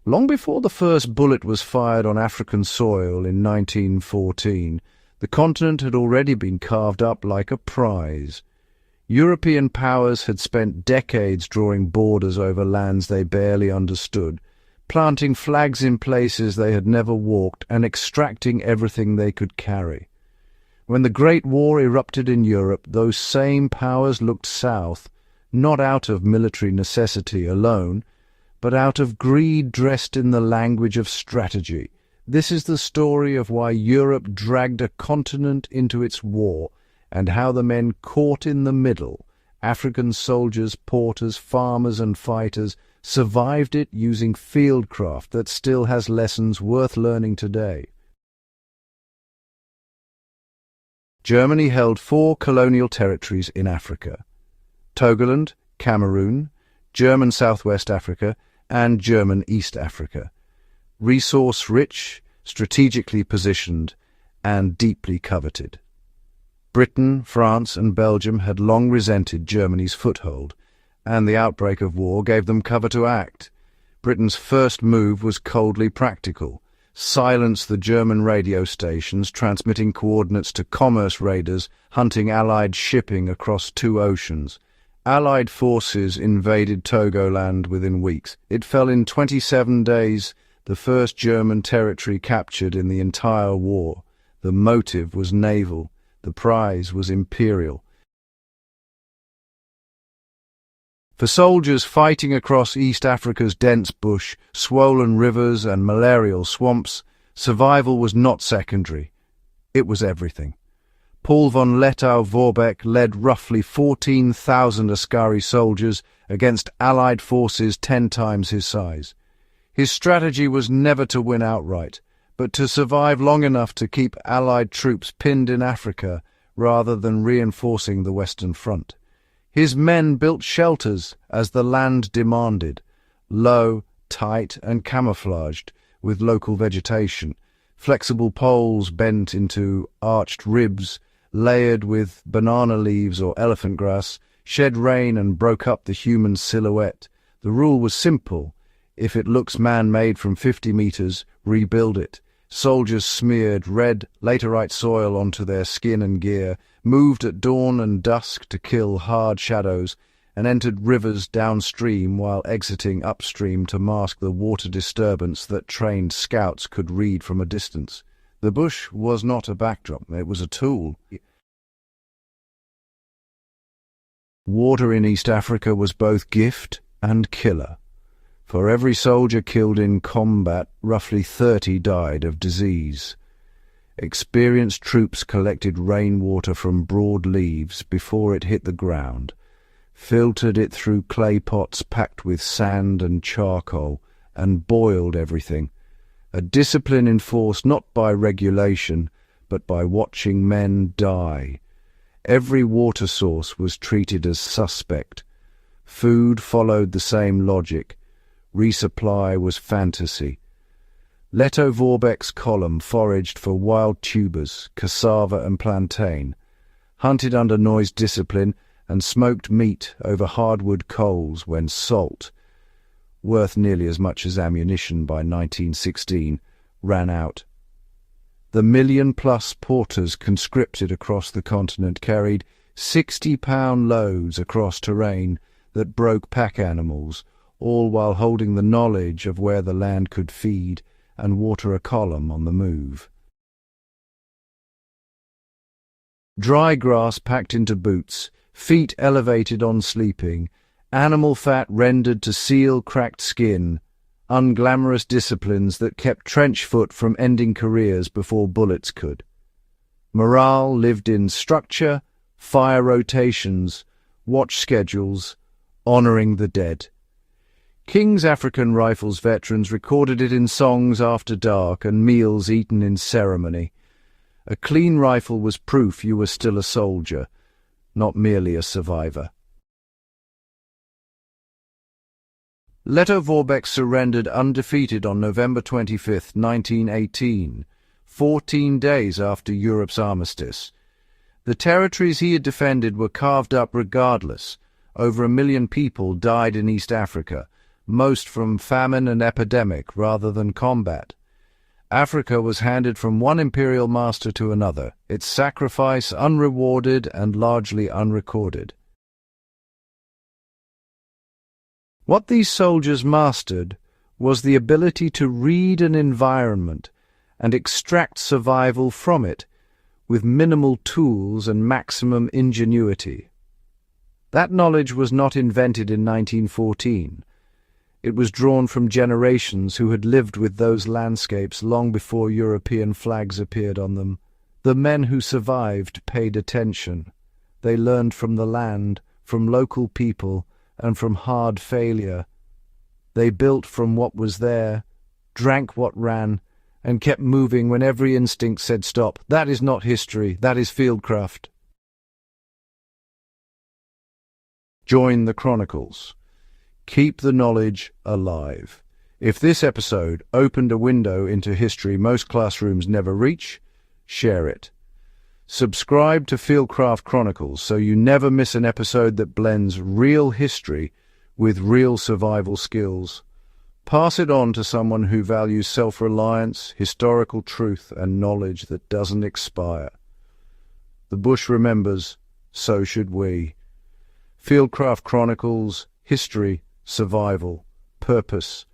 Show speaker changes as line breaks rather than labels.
Long before the first bullet was fired on African soil in 1914, the continent had already been carved up like a prize. European powers had spent decades drawing borders over lands they barely understood, planting flags in places they had never walked, and extracting everything they could carry. When the Great War erupted in Europe, those same powers looked south, not out of military necessity alone, but out of greed dressed in the language of strategy. This is the story of why Europe dragged a continent into its war, and how the men caught in the middle, African soldiers, porters, farmers and fighters, survived it using fieldcraft that still has lessons worth learning today. Germany held 4 colonial territories in Africa: Togoland, Cameroon, German Southwest Africa, and German East Africa. Resource-rich, strategically positioned, and deeply coveted. Britain, France, and Belgium had long resented Germany's foothold, and the outbreak of war gave them cover to act. Britain's first move was coldly practical: silence the German radio stations transmitting coordinates to commerce raiders hunting Allied shipping across 2 oceans. Allied forces invaded Togoland within weeks. It fell in 27 days, the first German territory captured in the entire war. The motive was naval. The prize was imperial. For soldiers fighting across East Africa's dense bush, swollen rivers and malarial swamps, survival was not secondary. It was everything. Paul von Lettow-Vorbeck led roughly 14,000 Askari soldiers against Allied forces 10 times his size. His strategy was never to win outright, but to survive long enough to keep Allied troops pinned in Africa rather than reinforcing the Western Front. His men built shelters as the land demanded, low, tight and camouflaged with local vegetation, flexible poles bent into arched ribs, layered with banana leaves or elephant grass, shed rain and broke up the human silhouette. The rule was simple: if it looks man-made from 50 meters, rebuild it. Soldiers smeared red, laterite soil onto their skin and gear, moved at dawn and dusk to kill hard shadows, and entered rivers downstream while exiting upstream to mask the water disturbance that trained scouts could read from a distance. The bush was not a backdrop, it was a tool. Water in East Africa was both gift and killer. For every soldier killed in combat, roughly 30 died of disease. Experienced troops collected rainwater from broad leaves before it hit the ground, filtered it through clay pots packed with sand and charcoal, and boiled everything. A discipline enforced not by regulation, but by watching men die. Every water source was treated as suspect. Food followed the same logic. Resupply was fantasy. Lettow-Vorbeck's column foraged for wild tubers, cassava and plantain, hunted under noise discipline, and smoked meat over hardwood coals when salt, worth nearly as much as ammunition by 1916, ran out. The million-plus porters conscripted across the continent carried 60-pound loads across terrain that broke pack animals, all while holding the knowledge of where the land could feed and water a column on the move. Dry grass packed into boots, feet elevated on sleeping, animal fat rendered to seal cracked skin, unglamorous disciplines that kept trench foot from ending careers before bullets could. Morale lived in structure, fire rotations, watch schedules, honouring the dead. King's African Rifles veterans recorded it in songs after dark and meals eaten in ceremony. A clean rifle was proof you were still a soldier, not merely a survivor. Lettow-Vorbeck surrendered undefeated on November 25, 1918, 14 days after Europe's armistice. The territories he had defended were carved up regardless. Over 1 million people died in East Africa, most from famine and epidemic rather than combat. Africa was handed from one imperial master to another, its sacrifice unrewarded and largely unrecorded. What these soldiers mastered was the ability to read an environment and extract survival from it with minimal tools and maximum ingenuity. That knowledge was not invented in 1914. It was drawn from generations who had lived with those landscapes long before European flags appeared on them. The men who survived paid attention. They learned from the land, from local people, and from hard failure. They built from what was there, drank what ran, and kept moving when every instinct said stop. That is not history, that is Fieldcraft. Join the Chronicles. Keep the knowledge alive. If this episode opened a window into history most classrooms never reach, share it. Subscribe to Fieldcraft Chronicles so you never miss an episode that blends real history with real survival skills. Pass it on to someone who values self-reliance, historical truth, and knowledge that doesn't expire. The bush remembers, so should we. Fieldcraft Chronicles, history, survival, purpose,